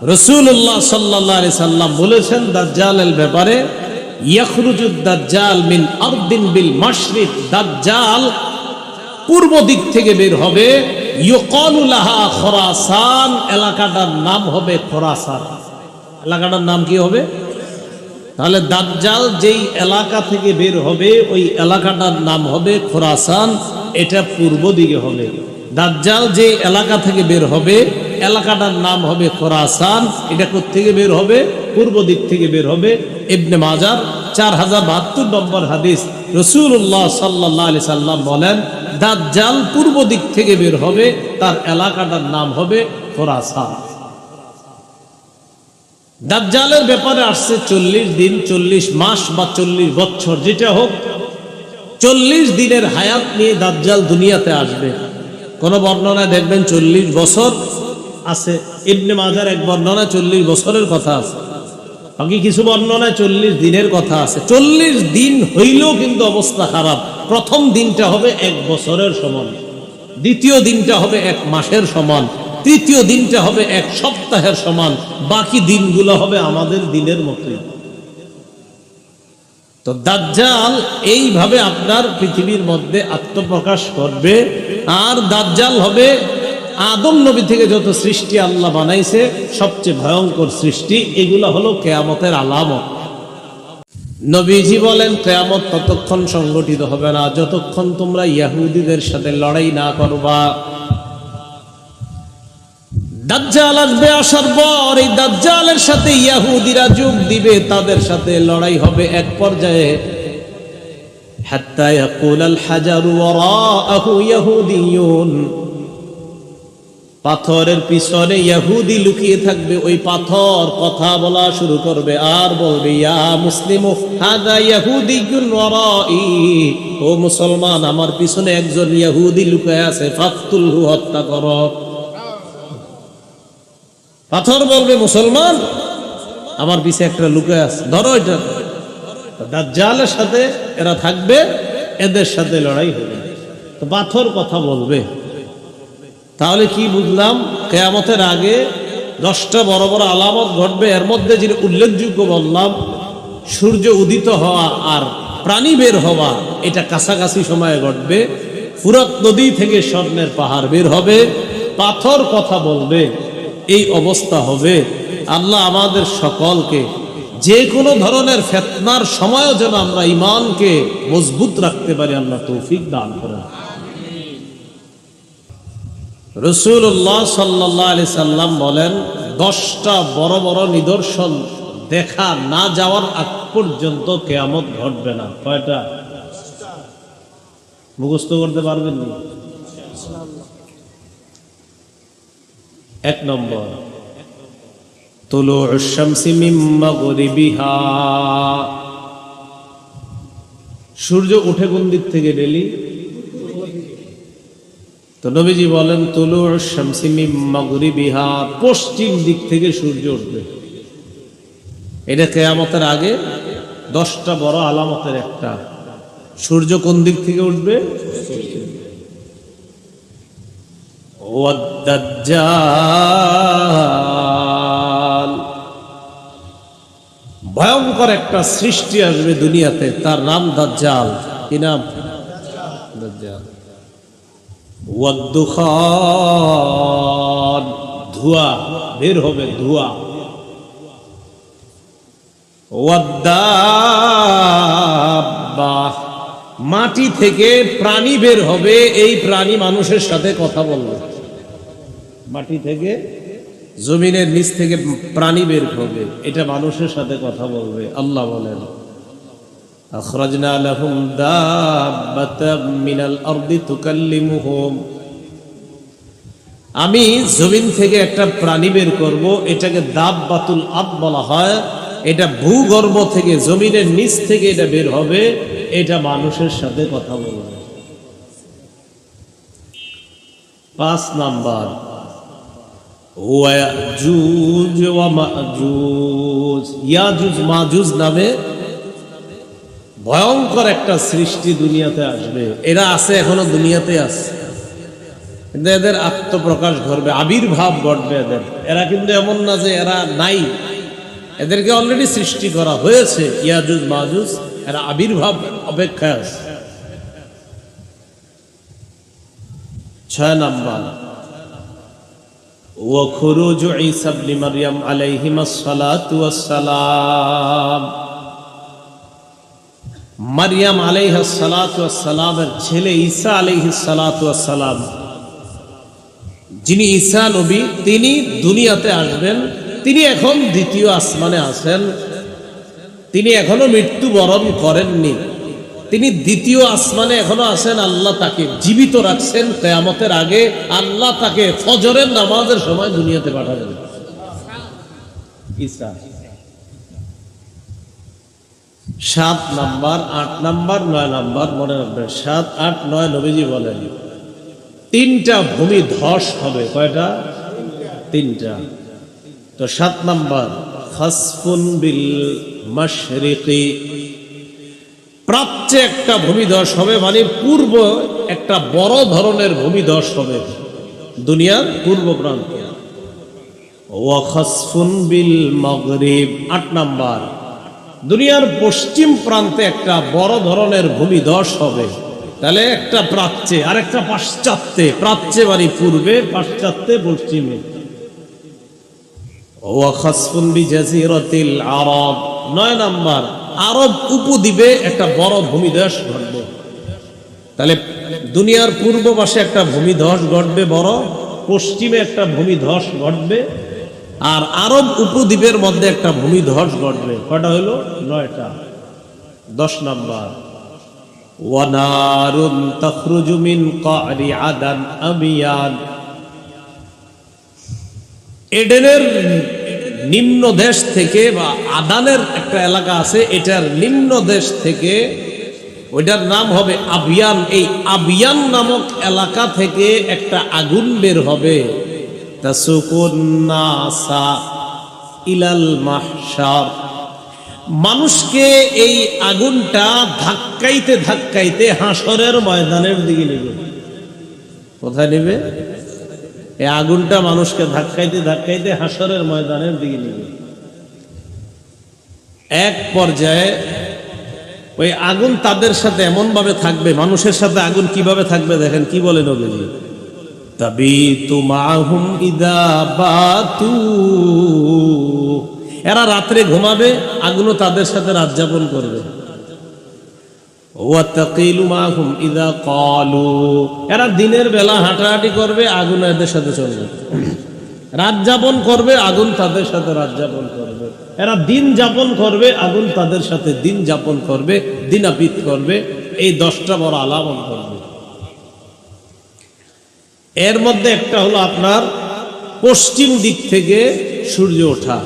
রাসূলুল্লাহ সাল্লাল্লাহু আলাইহি সাল্লাম বলেছেন দাজ্জালের ব্যাপারে, ইয়াখরুজুদ দাজ্জাল মিন আরদিন বিল মাশরিক, দাজ্জাল পূর্ব দিক থেকে বের হবে, ইউকালু লাহা খোরাসান, এলাকাটার নাম হবে খোরাসান। এলাকাটার নাম কি হবে? তাহলে দাজ্জাল যেই এলাকা থেকে বের হবে ওই এলাকাটার নাম হবে খোরাসান, এটা পূর্ব দিকে হবে। দাজ্জাল যে এলাকা থেকে বের হবে এলাকাটার নাম হবে খোরাসান, এটা কোত্থেকে বের হবে? পূর্ব দিক থেকে বের হবে। ইবনে মাজাহ 4072 নম্বর হাদিস, রাসূলুল্লাহ সাল্লাল্লাহু আলাইহি সাল্লাম বলেন দাজ্জাল পূর্ব দিক থেকে বের হবে, তার এলাকাটার নাম হবে খোরাসান। দাজ্জালের ব্যাপারে আসছে 40 দিন, 40 মাস বা 40 বছর, যেটা হোক 40 দিনের হায়াত নিয়ে দাজ্জাল দুনিয়াতে আসবে। কোন বর্ণনায় দেখবেন 40 বছর আছে, ইবনে মাজার এক বর্ণনায় 40 বছরের কথা আছে, বাকি কিছু বর্ণনায় 40 দিনের কথা আছে। 40 দিন হইলেও কিন্তু অবস্থা খারাপ। প্রথম দিনটা হবে 1 বছরের সমান, দ্বিতীয় দিনটা হবে 1 মাসের সমান, তৃতীয় দিনটা হবে 1 সপ্তাহের সমান, বাকি দিনগুলো হবে আমাদের দিনের মতোই। তো দাজ্জাল এইভাবে আপনার পৃথিবীর মধ্যে আত্মপ্রকাশ করবে। আর দাজ্জাল হবে আদম নবী থেকে যত সৃষ্টি আল্লাহ বানাইছে সবচেয়ে ভয়ঙ্কর সৃষ্টি। এগুলো হলো কিয়ামতের আলামত। নবীজি বলেন কিয়ামত ততক্ষণ সংগঠিত হবে না যতক্ষণ তোমরা ইহুদিদের সাথে লড়াই না করবা। দাজ্জাল আসবে, আসার পর এই দাজ্জালের সাথে ইহুদিরা যোগ দিবে, তাদের সাথে লড়াই হবে। এক পর্যায়ে হাত্তা ইয়াকুলাল হাজারু ওয়ারাআহু ইয়াহুদিয়ুন, পাথরের পিছনে ইহুদি লুকিয়ে থাকবে, ওই পাথর কথা বলা শুরু করবে আর বলবে ইয়া মুসলিমু হাদা ইয়াহুদিয়ুন ওয়ারাই, ও মুসলমান আমার পিছনে একজন ইহুদি লুকিয়ে আছে, ফাকতুলহু, হত্যা করো। পাথর বলবে মুসলমান আমার পিছে একটা লুকিয়ে আছে, ধরো এটা। দাজ্জালের সাথে এরা থাকবে, এদের সাথে লড়াই হবে। তো পাথর কথা বলবে। তাহলে কি বুঝলাম? কিয়ামতের আগে 10টা বড় বড় আলামত ঘটবে। এর মধ্যে যে উল্লেখযোগ্য বললাম, সূর্য উদিত হওয়া আর প্রাণী বের হওয়া, এটা কাছাকাছি সময়ে ঘটবে। ফুরাত নদী থেকে স্বর্ণের পাহাড় বের হবে, পাথর কথা বলবে, এই অবস্থা হবে। আল্লাহ আমাদের সকলকে যে কোনো ধরনের ফিতনার সময়ও যেন আমরা ঈমানকে মজবুত রাখতে পারি, আল্লাহ তৌফিক দান করেন। রাসূলুল্লাহ সাল্লাল্লাহু আলাইহি সাল্লাম বলেন 10টা বড় বড় নিদর্শন দেখা না যাওয়ার আগ পর্যন্ত কিয়ামত ঘটবে না। কয়টা? মুখস্থ করতে পারবেন না? 1 নম্বর তুলুউশ শামসি মিন মাগরিবিহা, সূর্য ওঠে কোন দিক থেকে? ডেলি। তো নবীজি বলেন তুলুউশ শামসি মিন মাগরিবিহা, পশ্চিম দিক থেকে সূর্য উঠবে। এটা কিয়ামতের আগে 10টা বড় আলামতের একটা। সূর্য কোন দিক থেকে উঠবে? দাজ্জাল, ভয়ঙ্কর একটা সৃষ্টি আসবে দুনিয়াতে, তার নাম দাজ্জাল। কি নাম? দাজ্জাল। ওয়াদ্দুখান, ধোঁয়া বের হবে, ধোঁয়া। ওয়াদ্দাব্বা, মাটি থেকে প্রাণী বের হবে, এই প্রাণী মানুষের সাথে কথা বলবে। মাটি থেকে, জমিনের নিচ থেকে প্রাণী বের হবে, এটা মানুষের সাথে কথা বলবে। আল্লাহ বলেন আখরাজনা লাহুম দাব্বাতাম মিনাল আরদি তুকাল্লিমুহুম, আমি জমিন থেকে একটা প্রাণী বের করব, এটাকে দাব্বাতুল আরদ বলা হয়। এটা ভূগর্ভ থেকে, জমিনের নিচ থেকে এটা বের হবে, এটা মানুষের সাথে কথা বলবে। 5 নাম্বার ইয়াজুজ ওয়া মাজুজ, ইয়াজুজ মাজুজ নামে ভয়ঙ্কর একটা সৃষ্টি দুনিয়াতে আসবে। এরা আছে, এখনো দুনিয়াতে আছে। কিন্তু এদের আত্মপ্রকাশ ঘটবে, আবির্ভাব ঘটবে এদের। এরা কিন্তু এমন না যে এরা নাই, এদেরকে অলরেডি সৃষ্টি করা হয়েছে। ইয়াজুজ মাজুজ এরা আবির্ভাব অপেক্ষায় আছে। 6 নাম্বার, ওয়া খুরুজু ঈসা ইবনে মারইয়াম আলাইহিমাস সালাতু ওয়াস সালাম। মারইয়াম আলাইহিস সালাতু ওয়াস সালামের ছেলে ঈসা আলাইহিস সালাতু ওয়াস সালাম, যিনি ঈসা নবী, তিনি দুনিয়াতে আসবেন। তিনি এখন দ্বিতীয় আসমানে আছেন, তিনি এখনো মৃত্যুবরণ করেননি, তিনি দ্বিতীয় আসমানে এখনো আছেন। আল্লাহ তাকে জীবিত রাখছেন, কিয়ামতের আগে আল্লাহ তাকে ফজরের নামাজের সময় দুনিয়াতে পাঠাবেন। ঈসা 7 নাম্বার, 8 নাম্বার, 9 নাম্বার মনে রাখবেন। 7, 8, 9 নবীজি বলেন 3টা ভূমি ধস হবে। কয়টা? 3টা। তো 7 নাম্বার, খাসফুন বিল মাশরিকি, প্রাচ্যে একটা ভূমিধস হবে, মানে পূর্ব একটা বড় ধরনের ভূমিধস হবে দুনিয়ার পূর্ব প্রান্তে। ওয়া খাসফুন বিল মাগরিব, 8 নাম্বার, দুনিয়ার পশ্চিম প্রান্তে একটা বড় ধরনের ভূমিধস হবে। তাহলে একটা প্রাচ্যে আর একটা পাশ্চাত্যে, প্রাচ্যে মানে পূর্বে, পাশ্চাত্যে পশ্চিমে। ওয়া খাসফুন বিজাজিরাতিল আরব, 9 নাম্বার, আরব উপদ্বীপে একটা বড় ভূমিধস ঘটবে। তাহলে দুনিয়ার পূর্ব পাশে একটা ভূমিধস ঘটবে বড়, পশ্চিমে একটা ভূমিধস ঘটবে, আর আরব উপদ্বীপের মধ্যে একটা ভূমিধস ঘটবে। কয়টা হলো? 9টা। 10 নাম্বার, ওয়া নারুন তাখরুজু মিন ক্বারি আদান আবিয়ান, এডেনের নিম্ন দেশ থেকে, বা আদানের একটা এলাকা আছে, এটার নিম্ন দেশ থেকে, ওইটার নাম হবে আবিয়ান। এই আবিয়ান নামক এলাকা থেকে একটা আগুন বের হবে। তাসুকুন নাসা ইলাল মাহশার, মানুষকে এই আগুনটা ধাক্কাইতে ধাক্কাইতে হাসরের ময়দানের দিকে নেবে। কোথায় নেবে? এই আগুনটা মানুষকে ধাক্কাইতে ধাক্কাইতে হাসরের ময়দানের দিকে নেবে। এক পর্যায়ে ওই আগুন তাদের সাথে এমন ভাবে থাকবে, মানুষের সাথে আগুন কিভাবে থাকবে দেখেন কি বলে নবীজি, তাবিতু মাহুম ইদা বাতু, এরা রাত্রে ঘুমাবে, আগুনও তাদের সাথে রাত যাপন করবে। ওয়া তাকিলু মাহুম ইদা ক্বালু, এরা দিনের বেলা হাঁটাহাঁটি করবে, আগুন এদের সাথে চলবে। রাত যাপন করবে, আগুন তাদের সাথে রাত যাপন করবে। এরা দিন যাপন করবে, আগুন তাদের সাথে দিন যাপন করবে, দিনাপিত করবে। এই 10টা বড় আলামত করবে। এর মধ্যে একটা হলো আপনার পশ্চিম দিক থেকে সূর্য ওঠা।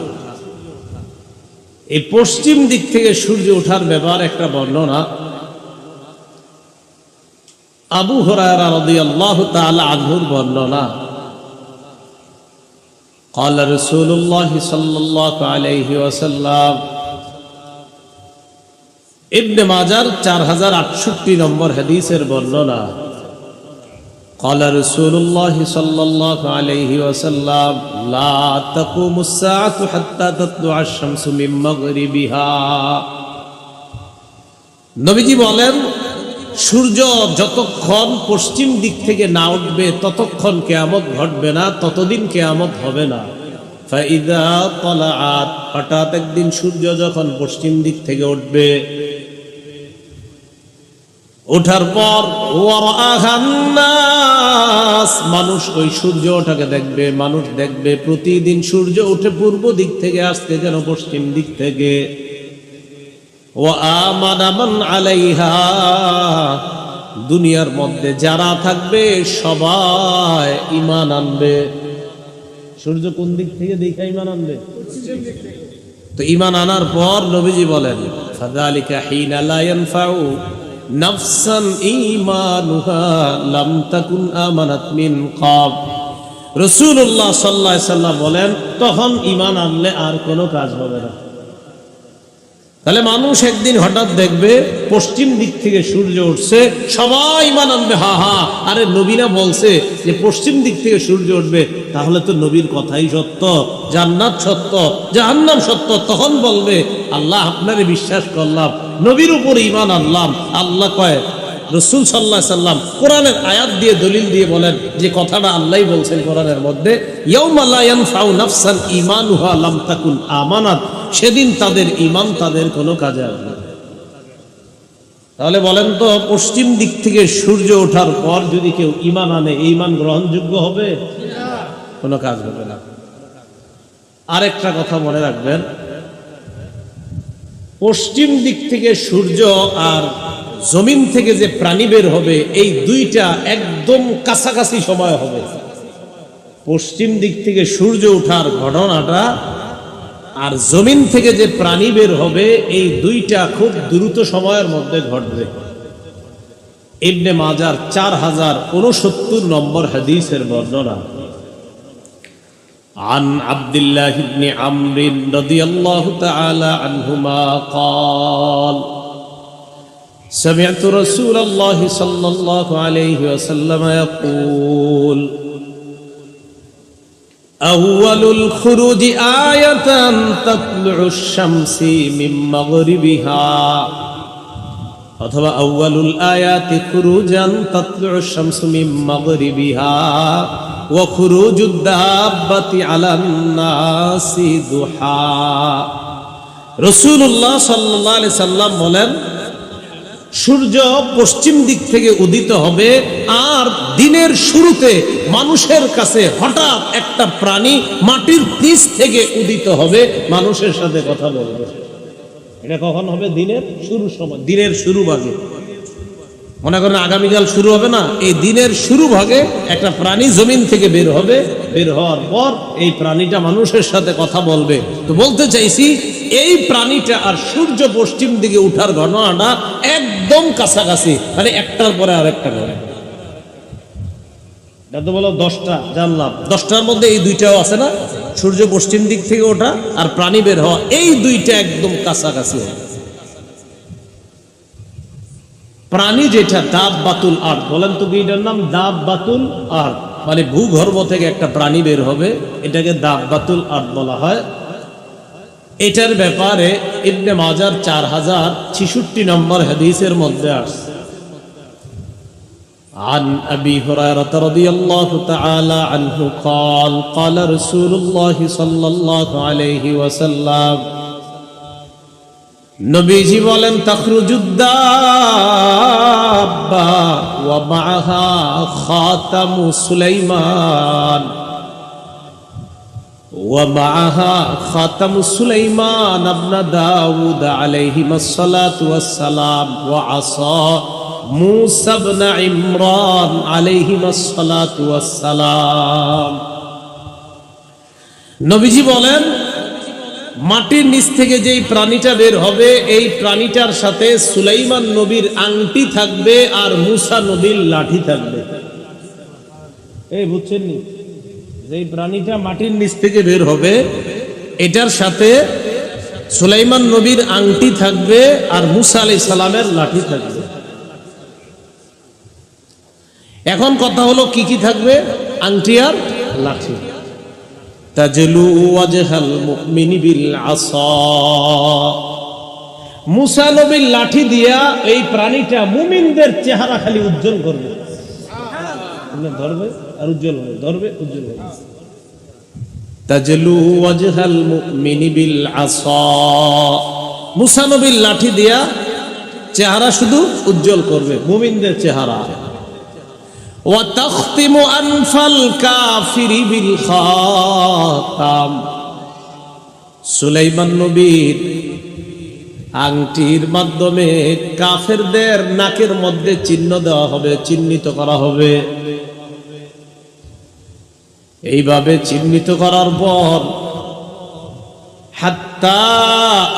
এই পশ্চিম দিক থেকে সূর্য ওঠার ব্যাপার একটা বর্ণনা আবু হুরায়রা রাদিয়াল্লাহু তাআলা আনহুর বর্ণনা। قال رسول الله صلى الله عليه وسلم, ইবনে মাজার 4068 নম্বর হাদিসের বর্ণনা। قال رسول الله صلى الله عليه وسلم, لا تقوم الساعة حتى تطلع الشمس من مغربها, নবীজি বলেন সূর্য যতক্ষণ পশ্চিম দিক থেকে না উঠবে ততক্ষণ কিয়ামত ঘটবে না, ততদিন কিয়ামত হবে না। ফাইদা তালাআত, হঠাৎ একদিন সূর্য যখন পশ্চিম দিক থেকে উঠবে, ওঠার পর ওয়ারাআহান নাস, মানুষ ওই সূর্য ওঠাকে দেখবে। মানুষ দেখবে প্রতিদিন সূর্য উঠে পূর্ব দিক থেকে আসতে যেন পশ্চিম দিক থেকে। ওয়া আমানা মান আলাইহা, দুনিয়ার মধ্যে যারা থাকবে সবাই ঈমান আনবে। সূর্য কোন দিক থেকে দেখা ঈমান আনবে? তো ঈমান আনার পর নবীজি বলেন, ফাযালিকা হিনা লা ইয়ানফাউ নাফসান ঈমানুহা লাম তাকুন আমানাত মিন ক্বাব। রাসূলুল্লাহ সাল্লাল্লাহু আলাইহি সাল্লাম বলেন তখন ঈমান আনলে আর কোনো কাজ হবে না। তাহলে মানুষ একদিন হঠাৎ দেখবে পশ্চিম দিক থেকে সূর্য উঠছে, সবাই ঈমান আনবে, হা হা, আরে নবীরা বলছে যে পশ্চিম দিক থেকে সূর্য উঠবে, তাহলে তো নবীর কথাই সত্য, জান্নাত সত্য, জাহান্নাম সত্য। তখন বলবে আল্লাহ আপনারে বিশ্বাস করলাম, নবীর উপর ঈমান আনলাম। আল্লাহ কয়, রাসূল সাল্লাল্লাহু আলাইহি সাল্লাম কোরআনের আয়াত দিয়ে দলিল দিয়ে বলেন যে কথাটা আল্লাহই বলছেন কোরআনের মধ্যে, ইয়াউমা লা ইয়ানফাউ নাফসান ঈমানুহা লাম তাকুন আমানাত, সেদিন তাদের ঈমান তাদের কোনো কাজে আসবে না। তাহলে বলেন তো, পশ্চিম দিক থেকে সূর্য ওঠার পর যদি কেউ ঈমান আনে, এই ঈমান গ্রহণযোগ্য হবে? কোনো কাজ হবে না। আরেকটা কথা মনে রাখবেন, পশ্চিম দিক থেকে সূর্য আর জমিন থেকে যে প্রাণী বের হবে, এই দুইটা একদম কাছাকাছি সময় হবে। পশ্চিম দিক থেকে সূর্য ওঠার ঘটনাটা আর জমিন থেকে যে প্রাণী বের হবে, এই দুইটা খুব দ্রুত সময়ের মধ্যে ঘটবে। ইবনে মাজার 4069 নম্বর হাদিসের বর্ণনা। عن عبد الله بن عمرو رضي الله تعالى عنهما قال سمعت رسول الله صلى الله عليه وسلم يقول أول الخروج آية تطلع الشمس من مغربها অথবা আউয়ালুল আয়াতি খুরুজান তাতলু'ু শামসু মিন মাগরিবিহা ওয়া খুরুজুদ দাব্বাতি আলান নাসি দুহা। রাসূলুল্লাহ সাল্লাল্লাহু আলাইহি সাল্লাম বলেন, সূর্য পশ্চিম দিক থেকে উদিত হবে, আর দিনের শুরুতে মানুষের কাছে হঠাৎ একটা প্রাণী মাটির নিচ থেকে উদিত হবে, মানুষের সাথে কথা বলবে। এটা কখন হবে? দিনের শুরু সময়, দিনের শুরু ভাগে। মনে করেন আগামীকাল শুরু হবে না, এই দিনের শুরু ভাগে একটা প্রাণী জমিন থেকে বের হবে, বের হওয়ার পর এই প্রাণীটা মানুষের সাথে কথা বলবে। তো বলতে চাইছি, এই প্রাণীটা আর সূর্য পশ্চিম দিকে উঠার ঘটনাটা একদম কাছাকাছি, মানে একটার পরে আরেকটা ঘটে। এটা তো বলো 10টা, জানলাম 10টার মধ্যে এই দুইটাও আছে না, সূর্য পশ্চিম দিক থেকে ওঠা আর প্রাণী বের হওয়া, এই দুইটা একদম কাছাকাছি। প্রাণী যেটা দাব্বাতুল আরদ, বলেন তো কি এটার নাম? দাব্বাতুল আরদ, মানে ভূগর্ভ থেকে একটা প্রাণী বের হবে, এটাকে দাব্বাতুল আরদ বলা হয়। এটার ব্যাপারে ইবনে মাজার 4066 নম্বর হাদিসের মধ্যে আসছে। عن أبي هريرة رضي الله تعالى عنه قال قال رسول الله صلى الله عليه وسلم নবীজি বলেন, তাখরুজুদ দাব্বা ওয়া মাআহা খাতামু সুলাইমান ওয়া মাআহা খাতামু সুলাইমান ইবনে দাউদ আলাইহিস সালাতু ওয়াস সালাম ওয়া আসা মুসা ইবনে ইমরান আলাইহিস সালাতু ওয়াস সালাম। নবীজি বলেন, মাটির নিচ থেকে যেই প্রাণীটা বের হবে, এই প্রাণীটার সাথে সুলাইমান নবীর আংটি থাকবে আর মুসা নবীর লাঠি থাকবে। এই বুঝছেন নি, যেই প্রাণীটা মাটির নিচ থেকে বের হবে, এটার সাথে সুলাইমান নবীর আংটি থাকবে আর মুসা আলাইহিস সালামের লাঠি থাকবে। এখন কথা হলো, কি কি থাকবে? আংটি আর লাঠি। তাজলু ওয়াজহাল মুমিনি বিল আসা, মুসা নবীর লাঠি দিয়া এই প্রাণীটা মুমিনদের চেহারা খালি উজ্জ্বল করবে, ধরবে আর উজ্জ্বল হবে, ধরবে উজ্জ্বল হবে। তাজলু ওয়াজহাল মুমিনি বিল আসা, মুসা নবীর লাঠি দিয়া চেহারা শুধু উজ্জ্বল করবে, মুমিনদের চেহারা। وتختم أنف الكافر بالخاتم, সুলাইমান নবীর আংটির মাধ্যমে কাফেরদের নাকের মধ্যে চিহ্ন দেওয়া হবে, চিহ্নিত করা হবে। এইভাবে চিহ্নিত করার পর হাত্তা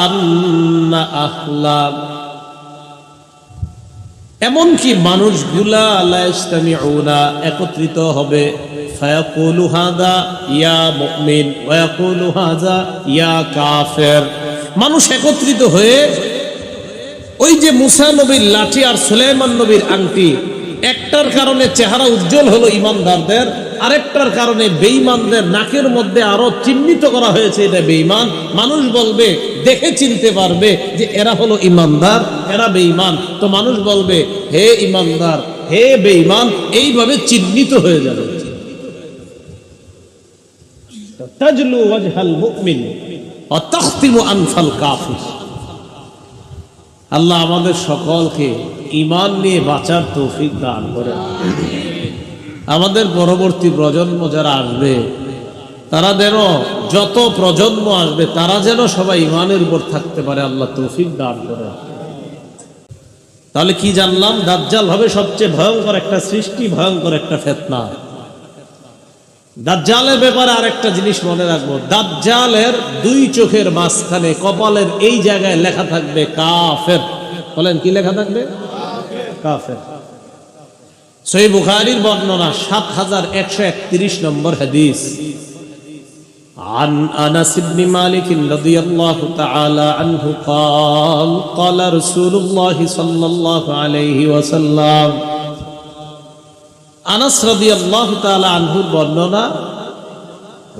আন্না আহলা, এমনকি মানুষগুলা লা ইসতামিউনা, একত্রিত হবে। ফায়াকুলু হাযা ইয়া মুমিন ওয়া ইয়াকুলু হাযা ইয়া কাফির, মানুষ একত্রিত হয়ে ওই যে মুসা নবীর লাঠি আর সুলাইমান নবীর আংটি, একটার কারণে চেহারা উজ্জ্বল হলো ইমানদারদের, আরেকটার কারণে বেঈমানদের নাকের মধ্যে আরো চিহ্নিত করা হয়েছে এটা বেঈমান। মানুষ বলবে, দেখে চিনতে পারবে যে এরা হলো ইমানদার, এরা বেঈমান। তো মানুষ বলবে হে ইমানদার, হে বেঈমান, এইভাবে চিহ্নিত হয়ে যাবে। তাজলু ওয়াজহাল মুমিন ওয়া তাখতিমু আনফাল কাফির। আল্লাহ আমাদের সকলকে ঈমান নিয়ে বাঁচার তৌফিক দান করেন। আমাদের পরবর্তী প্রজন্ম যারা আসবে, তারা যেন, যত প্রজন্ম আসবে তারা যেন সবাই ঈমানের উপর থাকতে পারে, আল্লাহ তৌফিক দান করেন। তাহলে কি জানলাম? দাজ্জাল হবে সবচেয়ে ভয়ঙ্কর একটা সৃষ্টি, ভয়ঙ্কর একটা ফিতনা। দাজ্জালের ব্যাপারে আরেকটা জিনিস মনে রাখবো, দাজ্জালের দুই চোখের মাঝখানে কপালের এই জায়গায় লেখা থাকবে কাফের। বলেন কি লেখা থাকবে? কাফের। সহিহ বুখারীর বর্ণনা ৭১৩১ নম্বর হাদিস। عن أنس بن مالك رضي الله تعالى عنه قال قال رسول الله صلى الله عليه وسلم। আনাস রাদিয়াল্লাহু তাআলা আনহুর বর্ণনা,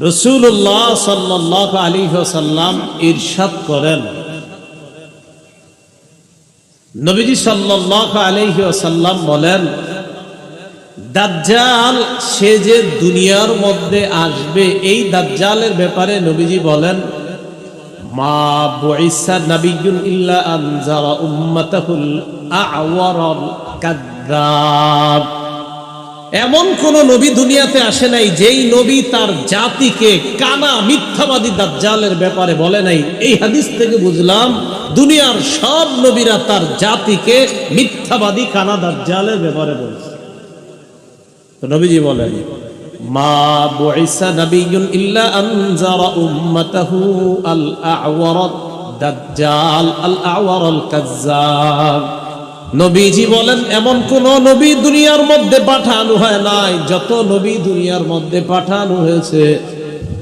রাসূলুল্লাহ সাল্লাল্লাহু আলাইহি ওয়াসাল্লাম ইরশাদ করেন, নবীজি সাল্লাল্লাহু আলাইহি ওয়াসাল্লাম বলেন, দাজ্জাল সে যে দুনিয়ার মধ্যে আসবে, এই দাজ্জালের ব্যাপারে নবীজি বলেন, মা বুইসা নাবিয়্যুন ইল্লা আনজারা উম্মাতাহুল আ'ওয়ারাল কাযযাব। এমন কোন নবী দুনিয়াতে আসে নাই যেই নবী তার জাতিকে কানা মিথ্যাবাদী দাজ্জালের ব্যাপারে বলে নাই। এই হাদিস থেকে বুঝলাম দুনিয়ার সব নবীরা তার জাতিকে মিথ্যাবাদী কানা দাজ্জালের ব্যাপারে বলেছে। তো নবীজি বলেন, মা বুইসা নাবিয়্যুন ইল্লা আনজারা উম্মাতাহু আল আ'ওয়ারাদ দাজ্জাল আল আ'ওয়ারাল কাযযাব। নবীজি বলেন, এমন কোন নবী দুনিয়ার মধ্যে পাঠানো হয় নাই। যত নবী দুনিয়ার মধ্যে পাঠানো হয়েছে,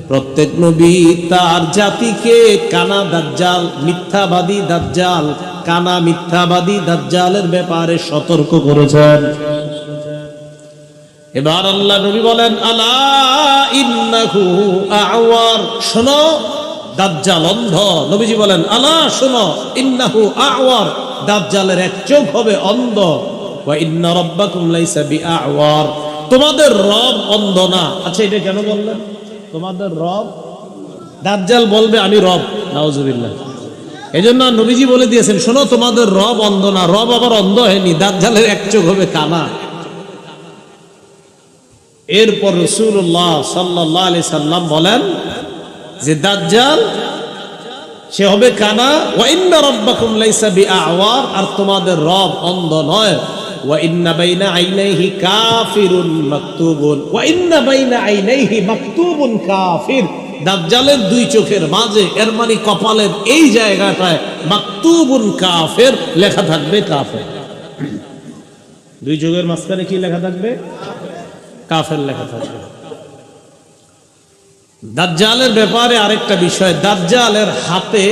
প্রত্যেক নবী তার জাতিকে কানা দাজ্জাল, মিথ্যাবাদী দাজ্জাল, কানা মিথ্যাবাদী দাজ্জালের ব্যাপারে সতর্ক করেছেন। এবার আল্লাহ নবী বলেন, আলা ইন্নাহু আ'ওয়ার, শোনো দাজ্জাল অন্ধ। নবীজি বলেন, আলা শোনো, ইন্নাহু আ'ওয়ার, দাজ্জালের এক চোখ হবে অন্ধ। ওয়া ইন্না রাব্বাকুম লাইসা বিআ'ওয়ার, তোমাদের রব অন্ধ না। আচ্ছা, এটা কেন বললেন? তোমাদের রব, দাজ্জাল বলবে আমি রব, নাউজুবিল্লাহ। এজন্য নবীজি বলে দিয়েছেন, শোনো তোমাদের রব অন্ধ না। রব আবার অন্ধ হয়নি, দাজ্জালের এক চোখ হবে কানা। এরপর রাসূলুল্লাহ সাল্লাল্লাহু আলাইহি সাল্লাম বলেন যে দাজ্জাল সে হবে কানা। ওয়া ইন্না রাব্বাকুম লাইসা বিআ'ওয়ার, আর তোমাদের রব অন্ধ নয়। ওয়া ইন্না বাইনা আইনাইহি কাফিরুন মাকতুবুন, ওয়া ইন্না বাইনা আইনাইহি মাকতুবুন কাফির, দাজ্জালের দুই চোখের মাঝে, এর মানে কপালের এই জায়গাটায় মাকতুবুন কাফির লেখা থাকবে, কাফের। দুই চোখের মাঝখানে কি লেখা থাকবে? কাফের লেখা থাকবে। দাজ্জালের ব্যাপারে আরেকটা বিষয়, দাজ্জালের হাতে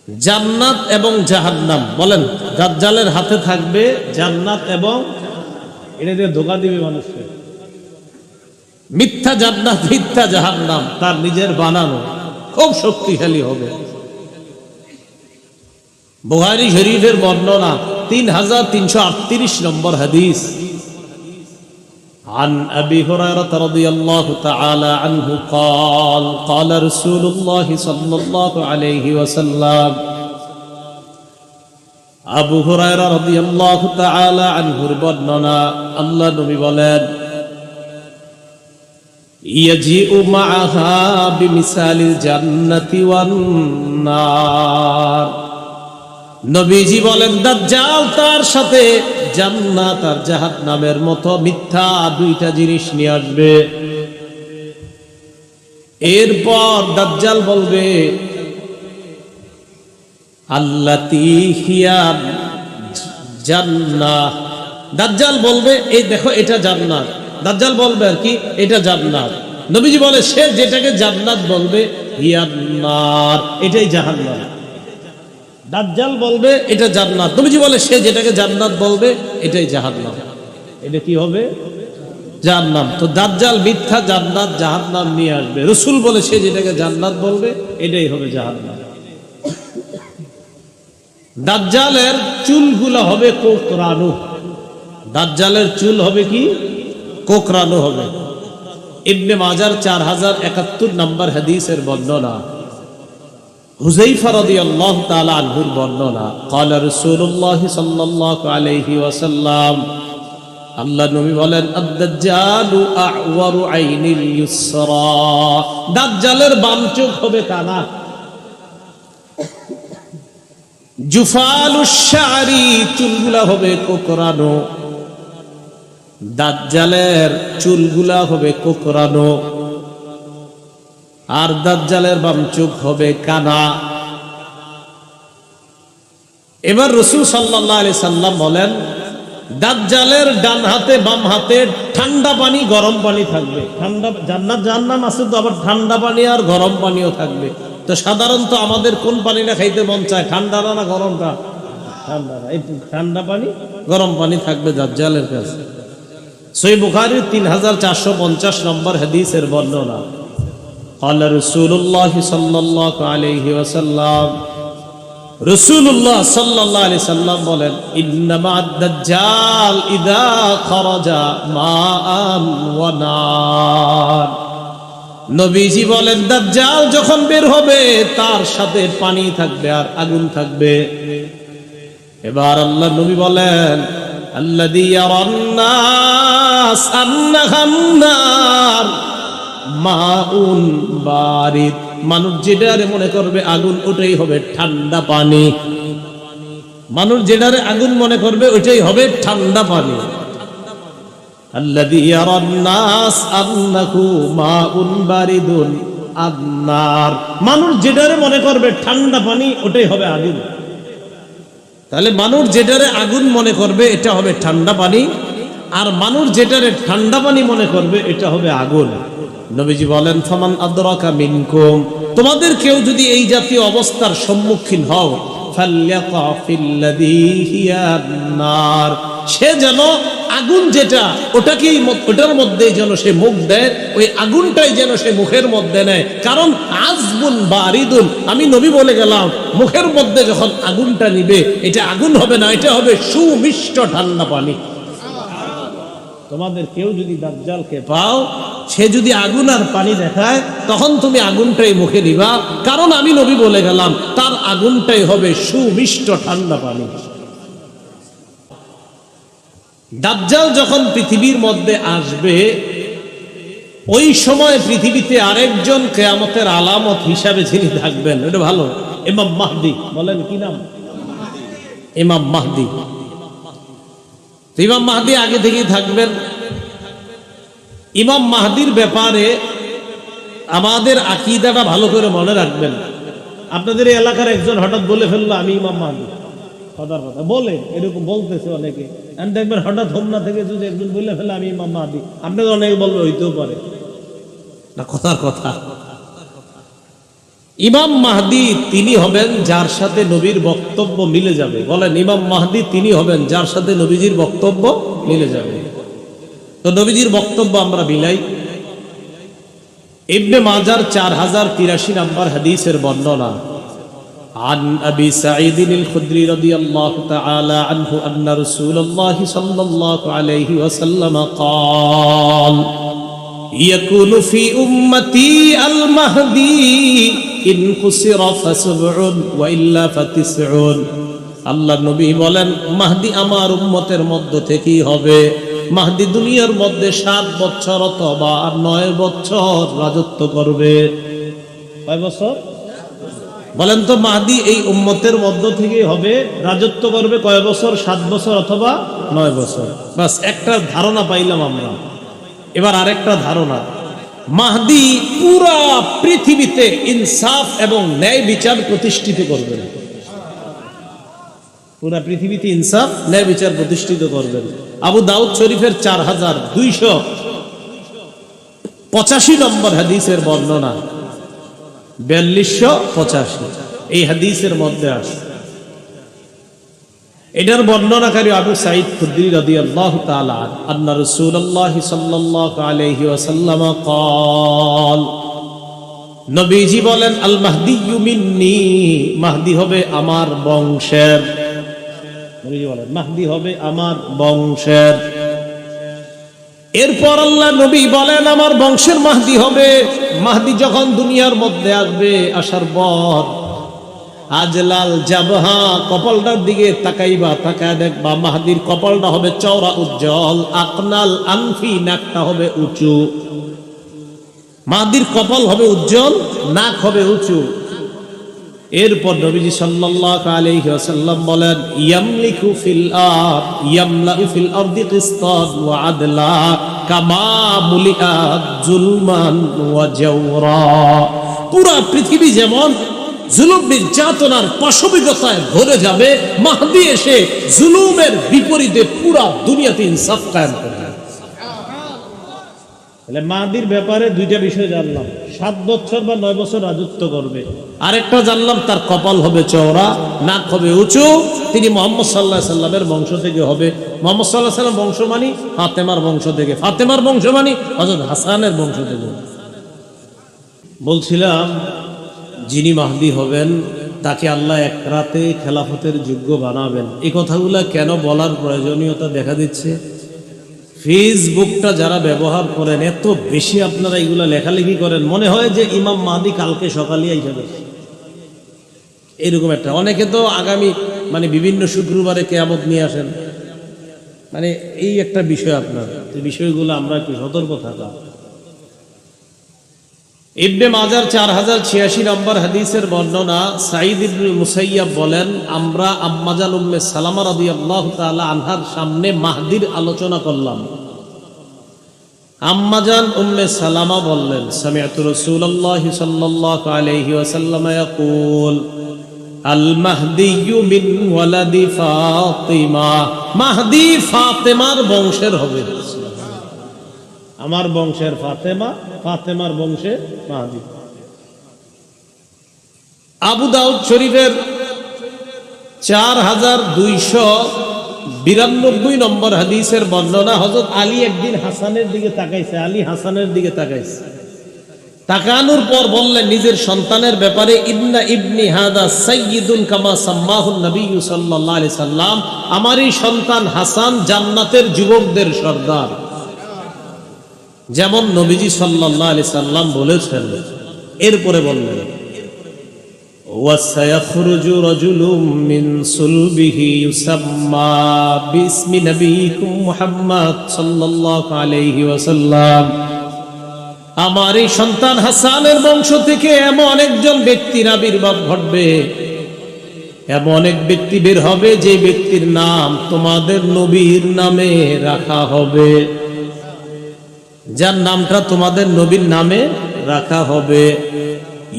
জান্নাত এবং জাহান্নাম। বলেন, দাজ্জালের হাতে থাকবে জান্নাত এবং, এটা দিয়ে ধোঁকা দিবে মানুষকে। মিথ্যা জান্নাত, মিথ্যা জাহান্নাম তার নিজের বানানো, খুব শক্তিশালী হবে। বুখারী শরীফের বর্ণনা 3338 নম্বর হাদিস। عن أبي هريرة رضي الله تعالى عنه قال قال رسول الله صلى الله عليه وسلم। আবু হুরায়রা রাদিয়াল্লাহু তাআলা আনহুর বর্ণনা, আল্লাহ নবী বলেন, ইয়াজিউ মাআহা বিমিসালিল জান্নাতি ওয়ান নার। নবীজি বলেন, দাজ্জাল তার সাথে জান্নাত আর জাহান্নামের মতো মিথ্যা দুইটা জিনিস নিয়ে আসবে। এরপর দাজ্জাল বলবে, আল্লাতী হিয়া জান্নাহ। দাজ্জাল বলবে, এই দেখো এটা জান্নাত। দাজ্জাল বলবে আর কি, এটা জান্নাত। নবীজি বলে, সে যেটাকে জান্নাত বলবে হিয়ান্নার, এটাই জাহান্নাম। দাজ্জাল বলবে এটা জান্নাত, নবীজি বলে সে যেটাকে জান্নাত বলবে এটাই জাহান্নাম। এটা কি হবে? জাহান্নাম। তো দাজ্জাল মিথ্যা জান্নাত জাহান্নাম নিয়ে আসবে। রাসূল বলে সে যেটাকে জান্নাত বলবে এটাই হবে জাহান্নাম। দাজ্জালের চুলগুলো হবে কোকড়ানো। দাজ্জালের চুল হবে কি? কোকড়ানো হবে। ইবনে মাজার 4071 নম্বর হাদিসের বর্ণনা, হুযায়ফা রাদিয়াল্লাহু তাআলা আনহুর বর্ণনা, ক্বালা রাসূলুল্লাহ সাল্লাল্লাহু আলাইহি ওয়াসাল্লাম, আল্লাহ নবী বলেন, আদ-দাজ্জালু আ'ওয়ারু আইনিল ইউসরা, দাজ্জালের বাম চোখ হবে কানা। জুফালুশ শা'রি, চুলগুলা হবে কোকড়ানো। দাজ্জালের চুলগুলা হবে কোকড়ানো আর দাজ্জালের বাম চোখ হবে কানা। এবার রাসূল সাল্লাল্লাহু আলাইহি সাল্লাম বলেন, দাজ্জালের ডান হাতে বাম হাতে ঠান্ডা পানি গরম পানি থাকবে। ঠান্ডা জান্নাত জাহান্নাম আছে তো, আবার ঠান্ডা পানি আর গরম পানিও থাকবে। তো সাধারণত আমাদের কোন পানিটা খাইতে মন চায়, ঠান্ডা না গরমটা? ঠান্ডা। এই ঠান্ডা পানি গরম পানি থাকবে দাজ্জালের কাছে। সহিহ বুখারীর 3450 নম্বর হাদিসের বর্ণনা, ক্বালা রাসূলুল্লাহ সাল্লাল্লাহু আলাইহি ওয়াসাল্লাম, রাসূলুল্লাহ সাল্লাল্লাহু আলাইহি সাল্লাম বলেন, ইন্নামা আদ-দাজ্জাল ইযা খারাজা মাআন ওয়া নার, নবীজি বলেন দাজ্জাল যখন বের হবে তার সাথে পানি থাকবে আর আগুন থাকবে। এবার আল্লাহ নবী বলেন, আল্লাযী ইয়ারান নাস আন্নাহান নার মাউন বারিদ, মানুষ যেটারে মনে করবে আগুন ওটাই হবে ঠান্ডা পানি। মানুষ যেটারে আগুন মনে করবে ওইটাই হবে ঠান্ডা পানি। আল্লাযী ইয়ারান নাস আন্নাহু মাউন বারিদুন আন-নার, মানুষ যেটারে মনে করবে ঠান্ডা পানি ওটাই হবে আগুন। তাহলে মানুষ যেটারে আগুন মনে করবে এটা হবে ঠান্ডা পানি, আর মানুষ যেটারে ঠান্ডা পানি মনে করবে এটা হবে আগুন। নবীজি বলেন, ফামান আদরাকা মিনকুম, তোমাদের কেউ যদি এই জাতীয় অবস্থার সম্মুখীন হও, ফালইয়াকা ফিল্লাযী হিয়া নার, সে যেন আগুন যেটা ওটাকেই ওটার মধ্যে যেন সে মুখ দেয়, ওই আগুনটাই যেন সে মুখের মধ্যে নেয়। কারণ আযবুন বারিদুন, আমি নবী বলে গেলাম মুখের মধ্যে যখন আগুনটা নিবে এটা আগুন হবে না, এটা হবে সুমিষ্ট ঠান্ডা পানি। তোমাদের কেউ যদি দাজ্জালকে পাও, সে যদি আগুন আর পানি দেখায়, তখন তুমি আগুনটাই মুখে নিবা, কারণ আমি নবী বলে গেলাম তার আগুনটাই হবে সুমিষ্ট ঠান্ডা পানি। দাজ্জাল যখন পৃথিবীর মধ্যে আসবে, ওই সময় পৃথিবীতে আরেকজন কিয়ামতের আলামত হিসাবে যিনি থাকবেন, এটা ভালো, ইমাম মাহদী। বলেন কি নাম? ইমাম মাহদী। ইমাম মাহদী আগে থেকেই থাকবেন। ইমাম মাহদীর ব্যাপারে আমাদের আকীদাটা ভালো করে মনে রাখবেন। আপনাদের এই এলাকার একজন হঠাৎ বলে ফেললো আমি ইমাম মাহদী, কথার কথা বলে, এরকম বলতেছে অনেকে, দেখবেন হঠাৎ হোমনা থেকে যদি একজন বলে ফেলে আমি ইমাম মাহদী, আপনাকে অনেকে বলবে হইতেও পারে না, কথার কথা। ইমাম মাহদী তিনি হবেন যার সাথে নবীর বক্তব্য মিলে যাবে। বলেন, ইমাম মাহদী তিনি হবেন যার সাথে নবীজির বক্তব্য মিলে যাবে। তো নবীজির বক্তব্য আমরা মিলাই। ইবনে মাজার 4083 নম্বর হাদিসের বর্ণনা, عن أبي سعيد الخدري رضي الله تعالى عنه أن رسول الله صلى الله عليه وسلم قال يكون في أمتي المهدي إن قصر فسبع وإلا فتسع। আল্লাহ নবী বলেন, মাহদি আমার উম্মতের মধ্য থেকেই হবে। মাহদি দুনিয়ার মধ্যে 7 বছর অথবা 9 বছর রাজত্ব করবে। কয় বছর বলেন তো? মাহদি এই উম্মতের মধ্য থেকেই হবে, রাজত্ব করবে কয় বছর? 7 বছর অথবা 9 বছর। বাস একটা ধারণা পাইলাম আমরা। এবার আরেকটা ধারণা, মাহদি পুরা পৃথিবীতে ইনসাফ এবং ন্যায় বিচার প্রতিষ্ঠিত করবেন। পুরা পৃথিবীতে ইনসাফ ন্যায় বিচার প্রতিষ্ঠিত করবেন। আবু দাউদ শরীফের 4285 নম্বর হাদিসের বর্ণনা, 4285 এই হাদিসের মধ্যে আছে। এটার বর্ণনাকারী আবু সাঈদ খুদরি রাদিয়াল্লাহু তাআলা আন্না রাসূলুল্লাহ সাল্লাল্লাহু আলাইহি ওয়াসাল্লাম قال নবীজি বলেন আল মাহদিয়্যু মিন্নি, মাহদি হবে আমার বংশের। নবীজি বলেন মাহদি হবে আমার বংশের। এরপর আল্লাহ নবী বলেন আমার বংশের মাহদি হবে। মাহদি যখন দুনিয়ার মধ্যে আসবে, আসার পর আজলাল জাবহা, কপালটার দিকে তাকাইবা, তাকায় দেখবা মাহদির কপালটা হবে চওড়া উজ্জ্বল। আকনাল আনফি, নাকটা হবে উঁচু। মাহদির কপাল হবে উজ্জ্বল, নাক হবে উঁচু। এরপর নবীজি সাল্লাল্লাহু আলাইহি ওয়াসাল্লাম বলেন ইয়ামলিকু ফিল আরদ, ইয়ামলাউ ফিল আরদি কিসতান ওয়া আদলা কামা মুলিআত যুলমান ওয়া জাওরা। পুরা পৃথিবী যেমন জুলুম নির্যাতনার পাশবিকতায় ভরে যাবে, মাহদি এসে জুলুমের বিপরীতে পুরা দুনিয়াতে ইনসাফ কায়েম করবে। তাহলে মাহদির ব্যাপারে দুইটা বিষয় জানলাম, 7 বছর বা 9 বছর রাজত্ব করবে। আরেকটা জানলাম তার কপাল হবে চওড়া, নাক হবে উঁচু। তিনি মুহাম্মদ সাল্লাল্লাহু আলাইহি সাল্লামের বংশ থেকে হবে। মুহাম্মদ সাল্লাল্লাহু আলাইহি সাল্লাম বংশ মানি ফাতেমার বংশ থেকে, ফাতেমার বংশ মানি হযরত হাসানের বংশ থেকে। বলছিলাম যিনি মাহদি হবেন তাকে আল্লাহ এক রাতে খেলাফতের যোগ্য বানাবেন। এই কথাগুলো কেন বলার প্রয়োজনীয়তা দেখা দিচ্ছে, ফেসবুকটা যারা ব্যবহার করেন এত বেশি আপনারা এগুলা লেখালেখি করেন, মনে হয় যে ইমাম মাহদি কালকে সকালে আইসাবে, এরকম একটা। অনেকে তো আগামী বিভিন্ন শুক্রবারে কিয়ামত নিয়ে আসেন। এই একটা বিষয়, আপনার এই বিষয়গুলো আমরা একটু সতর্ক থাকা। ইবনে মাজার 4086 নম্বর হাদিসের বর্ণনা, সাঈদ ইবনুল মুসাইয়াব বলেন আমরা আম্মাজান উম্মে সালামা রাদিয়াল্লাহু তাআলা আনহার সামনে মাহদির আলোচনা করলাম। আম্মাজান উম্মে সালামা বললেন সামি'তু রাসূলুল্লাহ সাল্লাল্লাহু আলাইহি ওয়াসাল্লাম ইয়াকুল আল মাহদিয়্যু মিন ওয়ালাদি ফাতিমা, মাহদি ফাতেমার বংশের হবে। আমার বংশের ফাতেমা, ফাতেমার বংশে মাহদি। আবু দাউদ শরীফের 4292 নম্বর হাদিসের বর্ণনা, হযরত আলী একদিন হাসানের দিকে তাকাইছে, আলী হাসানের দিকে তাকাইছে। তাকানোর পর বললেন নিজের সন্তানের ব্যাপারে ইন্না ইবনি হাদা সাইয়্যিদুন কামা সাম্মাহুন নবী সাল্লাল্লাহু আলাইহি সাল্লাম, আমার এই সন্তান হাসান জান্নাতের যুবকদের সর্দার, যেমন নবীজি সাল্লাল্লাহু আলাইহি সাল্লাম বলেছেন। এরপরে বললেন ওয়াসায়াখরুজু রাজুলুম মিন সুলবিহি ইউসাম্মা বিসমি নবিয়িকুম মুহাম্মদ সাল্লাল্লাহু আলাইহি ওয়াসাল্লাম, আমার এই সন্তান হাসানের বংশ থেকে এমন একজন ব্যক্তির আবির্ভাব ঘটবে, এমন এক ব্যক্তি বের হবে যে ব্যক্তির নাম তোমাদের নবীর নামে রাখা হবে, যার নামটা তোমাদের নবীর নামে রাখা হবে।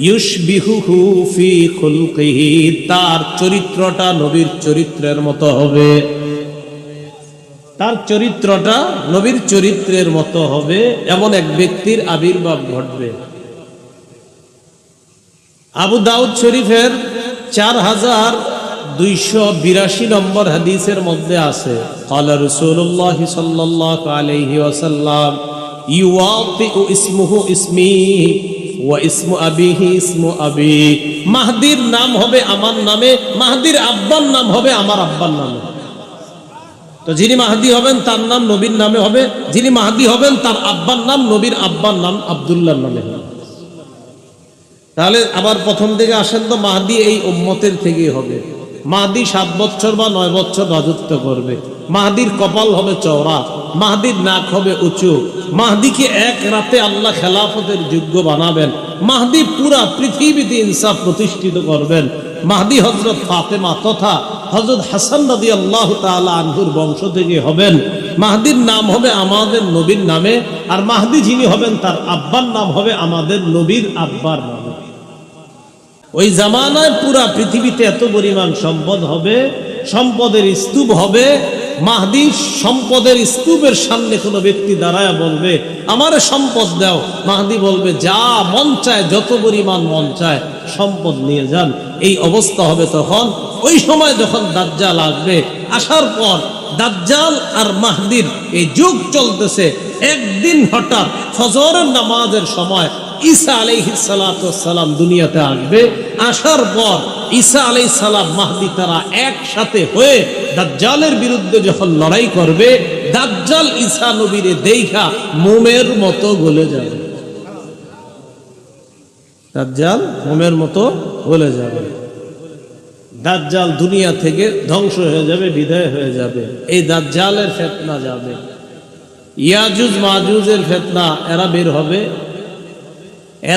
ইউশবিহুহু ফি খুলকিহি, তার চরিত্রটা নবীর চরিত্রের মতো হবে, তার চরিত্রটা নবীর চরিত্রের মতো হবে, এমন এক ব্যক্তির আবির্ভাব ঘটবে। আবু দাউদ শরীফের 4282 নম্বর হাদিসের মধ্যে আছে ক্বালা রাসূলুল্লাহ সাল্লাল্লাহু আলাইহি ওয়াসাল্লাম ইউআতিউ ইসমুহু ইসমি ওয়া ইসমু আবিহি ইসমু আবি, মাহদির নাম হবে আমার নামে, মাহদির আব্বার নাম হবে আমার আব্বার নামে। তো যিনি মাহদি হবেন তার নাম নবীর নামে হবে, যিনি মাহদি হবেন তার আব্বার নাম নবীর আব্বার নাম আব্দুল্লাহর নামে হবে। তাহলে আবার প্রথম দিকে আসেন তো মাহদি এই উম্মতের থেকেই হবে। মাহদি 7 বছর বা 9 বছর রাজত্ব করবে। মাহদির কপাল হবে চওড়া, মাহদির নাক হবে উঁচু। মাহদিকে এক রাতে আল্লাহ খেলাফতের যোগ্য বানাবেন। মাহদি পুরা পৃথিবীতে ইনসাফ প্রতিষ্ঠিত করবেন। মাহদি হযরত ফাতেমা তথা হযরত হাসান রাদিয়াল্লাহু তাআলা আনহুর বংশ থেকে হবেন। মাহদির নাম হবে আমাদের নবীর নামে, আর মাহদি যিনি হবেন তার আব্বার নাম হবে আমাদের নবীর আব্বার নামে। ওই জামানায় পুরা পৃথিবীতে এত পরিমাণ সম্পদ হবে, সম্পদের স্তূপ হবে, মাহদী সম্পদের স্তূপের সামনে কোনো ব্যক্তি দাঁড়ায় বলবে আমারে সম্পদ দাও, মাহদী বলবে যা মন চায়, যত পরিমাণ মন চায় সম্পদ নিয়ে যান। এই অবস্থা হবে তখন। ওই সময় যখন দাজ্জাল আসবে, আসার পর দাজ্জাল আর মাহদীর এই যুগ চলতেছে। একদিন হঠাৎ ফজরের নামাজের সময় ঈসা আলাইহিস সালাতু ওয়াস সালাম দুনিয়াতে আসবে। আসার পর ঈসা আলাইহিস সালাম, মাহদী তারা একসাথে হয়ে দাজ্জালের বিরুদ্ধে যখন লড়াই করবে, দাজ্জাল ঈসা নবীরে দেখা মোমের মতো গলে যাবে। দাজ্জাল মোমের মতো গলে যাবে। দাজ্জাল দুনিয়া থেকে ধ্বংস হয়ে যাবে, বিদায় হয়ে যাবে। এই দাজ্জালের ফিতনা যাবে, ইয়াজুজ মাজুজের ফিতনা, এরা বের হবে।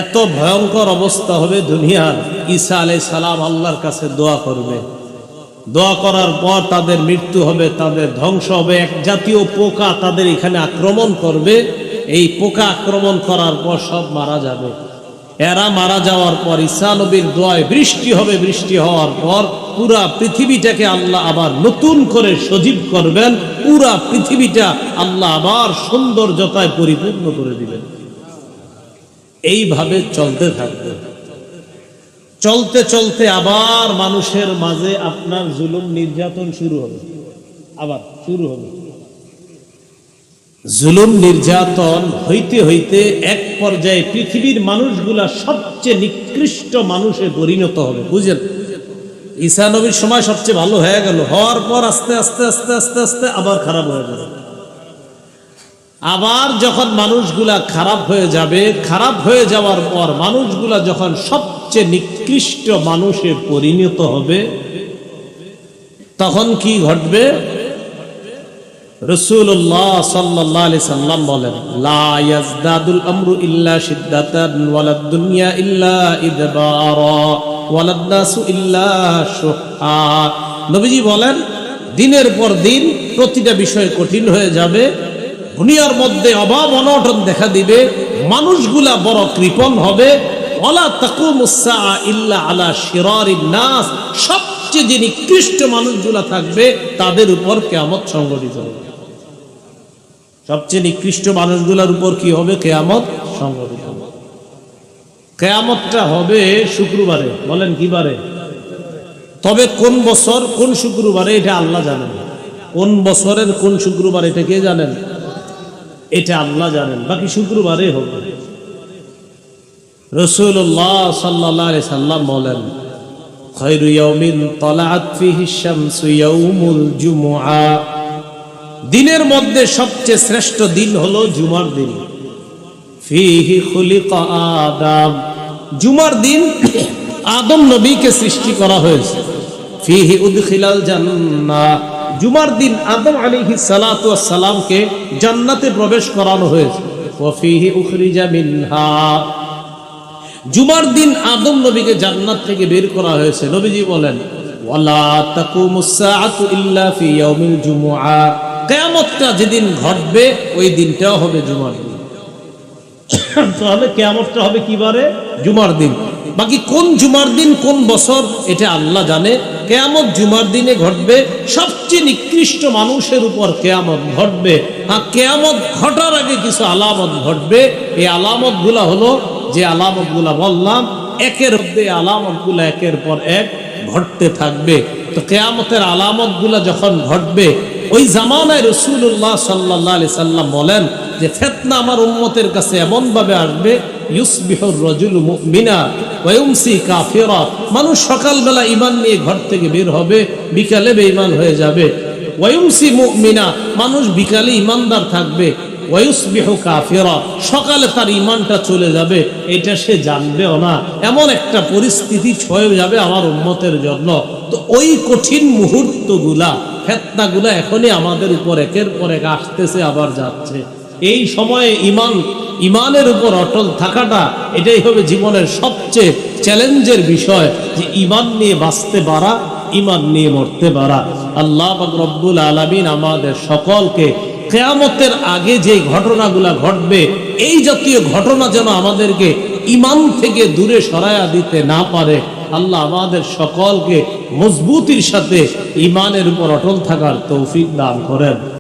এত ভয়ঙ্কর অবস্থা হবে দুনিয়ার। ঈসা আলাইহিস সালাম আল্লাহর কাছে দোয়া করবে। দোয়া করার পর তাদের মৃত্যু হবে, তাদের ধ্বংস হবে। এক জাতীয় পোকা তাদের এখানে আক্রমণ করবে। এই পোকা আক্রমণ করার পর সব মারা যাবে। এরা মারা যাওয়ার পর ঈসা নবীর দোয়ায় বৃষ্টি হবে। বৃষ্টি হওয়ার পর পুরা পৃথিবীটাকে আল্লাহ আবার নতুন করে সজীব করবেন। পুরা পৃথিবীটা আল্লাহ আবার সৌন্দর্যতায় পরিপূর্ণ করে দিবেন। এইভাবে চলতে থাকবে। চলতে চলতে আবার মানুষের মাঝে আপনার জুলুম নির্যাতন শুরু হবে, আবার শুরু হবে। জুলুম নির্যাতন হইতে হইতে এক পর্যায়ে পৃথিবীর মানুষগুলা সবচেয়ে নিকৃষ্ট মানুষে পরিণত হবে। বুঝলেন, ঈসা নবীর সময় সবচেয়ে ভালো হয়ে গেল, হওয়ার পর আস্তে আস্তে আস্তে আস্তে আস্তে আবার খারাপ হয়ে যাবে। আবার যখন মানুষগুলা খারাপ হয়ে যাবে, খারাপ হয়ে যাওয়ার পর মানুষগুলা যখন সবচেয়ে নিকৃষ্ট মানুষে পরিণত হবে, তখন কি ঘটবে? রাসূলুল্লাহ সাল্লাল্লাহু আলাইহি সাল্লাম বলেন, লা ইয়াজদাদুল আমরু ইল্লা শিদ্দাতান ওয়ালাদ দুনিয়া ইল্লা ইদবারা ওয়ালাদ নাসু ইল্লা শুহা। নবীজি বলেন, দিনের পর দিন প্রতিটা বিষয় কঠিন হয়ে যাবে। দুনিয়ার মধ্যে অভাব অনটন দেখা দিবে, মানুষগুলা বড় কৃপণ হবে। ওয়ালা তাকুমুস সাআ ইল্লা আলা শিরারিন নাস, সবচেয়ে যে নিকৃষ্ট মানুষগুলা থাকবে তাদের উপর কিয়ামত সংঘটিত হবে। সবচেয়ে নিকৃষ্ট মানুষগুলোর উপর কি হবে? কিয়ামত সংঘটিত হবে। কিয়ামতটা হবে শুক্রবারে। বলেন কি বারে? তবে কোন বছর কোন শুক্রবারে এটা আল্লাহ জানেন। কোন বছরের কোন শুক্রবার এটা কে জানেন? এটা আল্লাহ জানেন। বাকি শুক্রবারে হবে। রাসূলুল্লাহ সাল্লাল্লাহু আলাইহি সাল্লাম বলেন, খায়রু ইয়াউমিন তালাআত ফিহি শামসু ইয়াউমুল জুমআ, দিনের মধ্যে সবচেয়ে শ্রেষ্ঠ দিন হলো জুমার দিন। ফিহি খুলিকা আদম, জুমার দিন আদম নবীকে সৃষ্টি করা হয়েছে। ফিহি উদখিলাল জান্নাহ, জুমার দিন আদম আলাইহিস সালাতু ওয়াস সালামকে জান্নাতে প্রবেশ করানো হয়েছে। ওয়া ফিহি উখরিজা মিনহা, জুমার দিন আদম নবীকে জান্নাত থেকে বের করা হয়েছে। নবীজি বলেন, ওয়ালা তাকুমুস সাআতু ইল্লা ফি ইয়াউমিল জুমআ, কিয়ামতটা যেদিন ঘটবে ওই দিনটাও হবে জুমার দিন। তাহলে কিয়ামতটা হবে কি বারে? জুমার দিন। বাকি কোন জুমার দিন কোন বছর এটা আল্লাহ জানে। কিয়ামত জুমার দিনে ঘটবে। সবচেয়ে নিকৃষ্ট মানুষের উপর কিয়ামত ঘটবে। আর কিয়ামত ঘটার আগে কিছু আলামত ঘটবে। এই আলামতগুলা হলো যে আলামতগুলা বললাম, একের মধ্যে আলামতগুলা একের পর এক ঘটতে থাকবে। তো কিয়ামতের আলামতগুলা যখন ঘটবে, ওই জামানায় রাসূলুল্লাহ সাল্লাল্লাহু আলাইহি সাল্লাম বলেন যে ফিতনা আমার উম্মতের কাছে এমন ভাবে আসবে, ইউসবিহুর রাজুলু মুমিনা ওয়া ইউমসি কাফিরা, মানুষ সকালবেলা ঈমান নিয়ে ঘর থেকে বের হবে, বিকালে বেঈমান হয়ে যাবে। ওয়া ইউমসি মুমিনা, মানুষ বিকালে ঈমানদার থাকবে। ওয়া ইউসবিহু কাফিরা, সকালে তার ঈমানটা চলে যাবে, এটা সে জানবেও না। এমন একটা পরিস্থিতি ছয়ে যাবে আমার উম্মতের জন্য। তো ওই কঠিন মুহূর্তগুলা, ফিতনাগুলা এখনই আমাদের উপর একের পর এক আসতেছে, আবার যাচ্ছে। এই সময়ে ইমানের উপর অটল থাকাটা, এটাই হবে জীবনের সবচেয়ে চ্যালেঞ্জের বিষয়, যে ঈমান নিয়ে বাঁচতে পারা, ঈমান নিয়ে মরতে পারা। আল্লাহ পাক রব্বুল আলামিন আমাদের সকলকে কিয়ামতের আগে যে ঘটনাগুলা ঘটবে, এই জাতীয় ঘটনা যেন আমাদেরকে ঈমান থেকে দূরে সরায়া দিতে না পারে, আল্লাহ আমাদের সকলকে মজবুতির সাথে ঈমানের উপর অটল থাকার তৌফিক দান করেন।